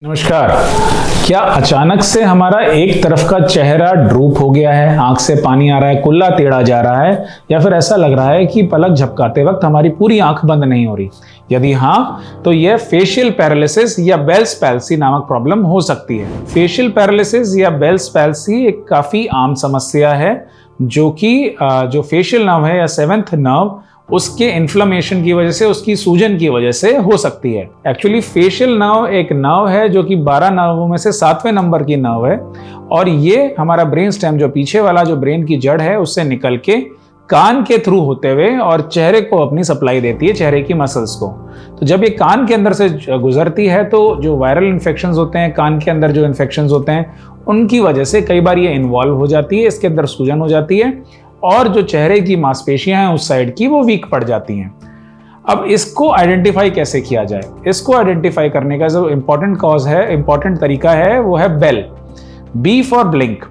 नमस्कार। क्या अचानक से हमारा एक तरफ का चेहरा ड्रूप हो गया है, आंख से पानी आ रहा है, कुल्ला टेढ़ा जा रहा है, या फिर ऐसा लग रहा है कि पलक झपकाते वक्त हमारी पूरी आंख बंद नहीं हो रही? यदि हाँ, तो यह फेशियल पैरालिसिस या बेल्स पैल्सी नामक प्रॉब्लम हो सकती है। फेशियल पैरालिसिस या बेल्स पैल्सी एक काफी आम समस्या है जो कि जो फेशियल नर्व है या सेवेंथ नर्व उसके इन्फ्लेमेशन की वजह से, उसकी सूजन की वजह से हो सकती है। एक्चुअली फेशियल नर्व एक नर्व है जो कि 12 नर्वों में से 7वें नंबर की नर्व है, और ये हमारा ब्रेन स्टेम जो पीछे वाला जो ब्रेन की जड़ है उससे निकल के कान के थ्रू होते हुए और चेहरे को अपनी सप्लाई देती है, चेहरे की मसल्स को। तो जब ये कान के अंदर से गुजरती है तो जो वायरल इन्फेक्शंस होते हैं, कान के अंदर जो इन्फेक्शंस होते हैं, उनकी वजह से कई बार ये इन्वॉल्व हो जाती है, इसके अंदर सूजन हो जाती है और जो चेहरे की मांसपेशियां हैं उस साइड की वो वीक पड़ जाती हैं। अब इसको आइडेंटिफाई कैसे किया जाए? इसको आइडेंटिफाई करने का जो इंपॉर्टेंट तरीका है वो है बेल, बी फॉर ब्लिंक।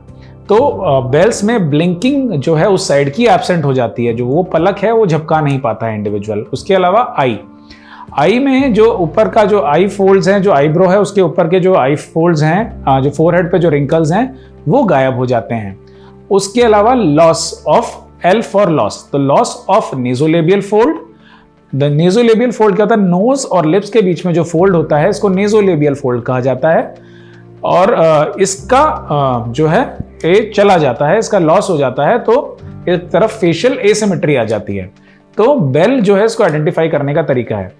तो बेल्स में ब्लिंकिंग जो है उस साइड की एब्सेंट हो जाती है, जो वो पलक है वो झपका नहीं पाता है इंडिविजुअल। उसके अलावा आई में जो ऊपर का जो आई फोल्ड्स हैं, जो आईब्रो है उसके ऊपर के जो आई फोल्ड्स हैं, जो फोरहेड पे जो रिंकल्स हैं वो गायब हो जाते हैं। उसके अलावा loss of, L for loss, तो loss of nasolabial fold. The nasolabial fold क्या होता है? नोज और लिप्स के बीच में जो फोल्ड होता है इसको नेजोलेबियल फोल्ड कहा जाता है, और इसका जो है ये चला जाता है, इसका लॉस हो जाता है, तो एक तरफ फेशियल एसिमेट्री आ जाती है। तो बेल जो है इसको आइडेंटिफाई करने का तरीका है।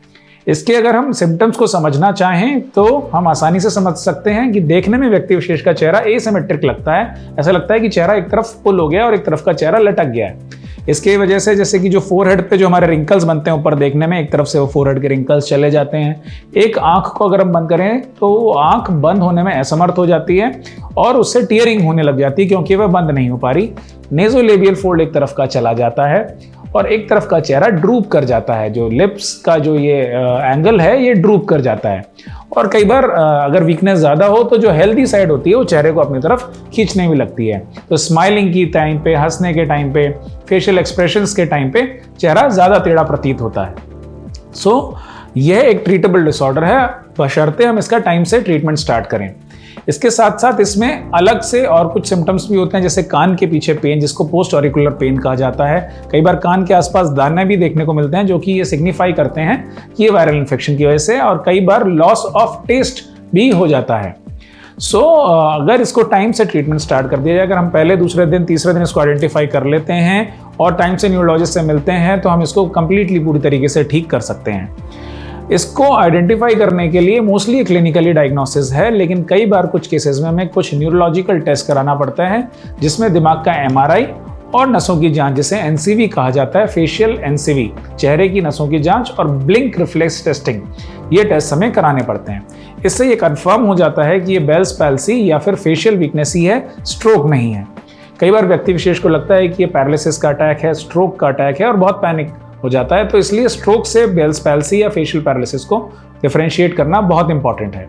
इसके अगर हम सिम्टम्स को समझना चाहें तो हम आसानी से समझ सकते हैं कि देखने में व्यक्ति विशेष का चेहरा एसिमेट्रिक लगता है। ऐसा लगता है कि चेहरा एक तरफ पुल हो गया और एक तरफ का चेहरा लटक गया है। इसके वजह से जैसे कि जो फोरहेड पे जो हमारे रिंकल्स बनते हैं ऊपर देखने में, एक तरफ से वो फोरहेड के रिंकल्स चले जाते हैं। एक आंख को अगर हम बंद करें तो वो आंख बंद होने में असमर्थ हो जाती है और उससे टीयरिंग होने लग जाती है क्योंकि वह बंद नहीं हो पा रही। नेजोलेबियल फोल्ड एक तरफ का चला जाता है और एक तरफ का चेहरा ड्रूप कर जाता है। जो लिप्स का जो ये एंगल है ये ड्रूप कर जाता है, और कई बार अगर वीकनेस ज़्यादा हो तो जो हेल्दी साइड होती है वो चेहरे को अपनी तरफ खींचने भी लगती है। तो स्माइलिंग की टाइम पे, हंसने के टाइम पे, फेशियल एक्सप्रेशंस के टाइम पे चेहरा ज़्यादा टेढ़ा प्रतीत होता है। सो यह एक ट्रीटेबल डिसऑर्डर है, बशर्ते हम इसका टाइम से ट्रीटमेंट स्टार्ट करें। इसके साथ साथ इसमें अलग से और कुछ सिम्टम्स भी होते हैं, जैसे कान के पीछे पेन, जिसको पोस्ट ऑरिकुलर पेन कहा जाता है। कई बार कान के आसपास दाने भी देखने को मिलते हैं जो कि ये सिग्निफाई करते हैं कि ये वायरल इन्फेक्शन की वजह से, और कई बार लॉस ऑफ टेस्ट भी हो जाता है। अगर इसको टाइम से ट्रीटमेंट स्टार्ट कर दिया जाए, अगर हम पहले, दूसरे दिन, तीसरे दिन इसको आइडेंटिफाई कर लेते हैं और टाइम से न्यूरोलॉजिस्ट से मिलते हैं तो हम इसको कंप्लीटली पूरी तरीके से ठीक कर सकते हैं। इसको आइडेंटिफाई करने के लिए मोस्टली क्लिनिकली डायग्नोसिस है, लेकिन कई बार कुछ केसेस में हमें कुछ न्यूरोलॉजिकल टेस्ट कराना पड़ता है, जिसमें दिमाग का MRI और नसों की जांच, जिसे NCV कहा जाता है, फेशियल NCV, चेहरे की नसों की जांच, और ब्लिंक रिफ्लेक्स टेस्टिंग, ये टेस्ट हमें कराने पड़ते हैं। इससे ये कंफर्म हो जाता है कि ये बेल्स पैल्सी या फिर फेशियल वीकनेस ही है, स्ट्रोक नहीं है। कई बार व्यक्ति विशेष को लगता है कि ये पैरालिसिस का अटैक है, स्ट्रोक का अटैक है, और बहुत पैनिक हो जाता है। तो इसलिए स्ट्रोक से बेल्स पैल्सी या फेशियल पैरालिसिस को डिफरेंशिएट करना बहुत इंपॉर्टेंट है।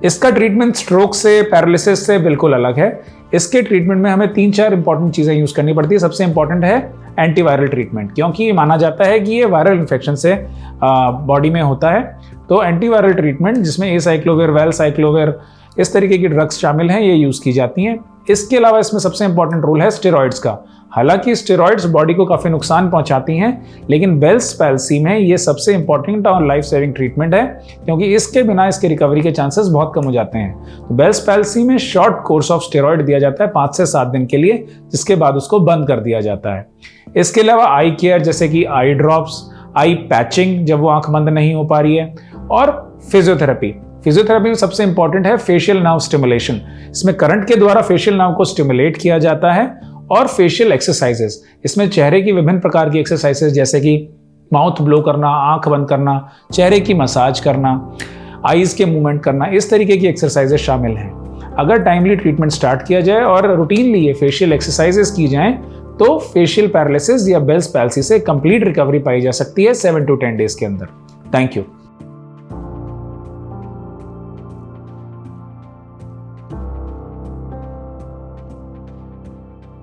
इसका ट्रीटमेंट स्ट्रोक से, पैरालिसिस से बिल्कुल अलग है। इसके ट्रीटमेंट में हमें 3-4 इंपॉर्टेंट चीज़ें यूज़ करनी पड़ती है। सबसे इंपॉर्टेंट है एंटीवायरल ट्रीटमेंट, क्योंकि माना जाता है कि ये वायरल इन्फेक्शन से बॉडी में होता है। तो एंटीवायरल ट्रीटमेंट, जिसमें एसाइक्लोविर, वेलसाइक्लोविर, इस तरीके की ड्रग्स शामिल हैं, ये यूज़ की जाती हैं। इसके अलावा इसमें सबसे इंपॉर्टेंट रोल है स्टेरॉइड्स का। हालांकि स्टेरॉइड्स बॉडी को काफ़ी नुकसान पहुंचाती हैं, लेकिन बेल्स पैल्सी में ये सबसे इंपॉर्टेंट और लाइफ सेविंग ट्रीटमेंट है, क्योंकि इसके बिना इसके रिकवरी के चांसेस बहुत कम हो जाते हैं। तो बेल्स पैल्सी में शॉर्ट कोर्स ऑफ स्टेरॉइड दिया जाता है 5 से 7 दिन के लिए, जिसके बाद उसको बंद कर दिया जाता है। इसके अलावा आई केयर, जैसे कि आई ड्रॉप्स, आई पैचिंग जब वो आंख बंद नहीं हो पा रही है, और फिजियोथेरेपी में सबसे इंपॉर्टेंट है फेशियल नर्व स्टिमुलेशन। इसमें करंट के द्वारा फेशियल नर्व को स्टिमुलेट किया जाता है, और फेशियल एक्सरसाइजेस, इसमें चेहरे की विभिन्न प्रकार की एक्सरसाइजेस, जैसे कि माउथ ब्लो करना, आंख बंद करना, चेहरे की मसाज करना, आईज के मूवमेंट करना, इस तरीके की एक्सरसाइजेस शामिल हैं। अगर टाइमली ट्रीटमेंट स्टार्ट किया जाए और रूटीनली ये फेशियल एक्सरसाइजेस की जाएं तो फेशियल पैरालिसिस या बेल्स पैल्सी से कंप्लीट रिकवरी पाई जा सकती है 7 to 10 डेज के अंदर। Thank you.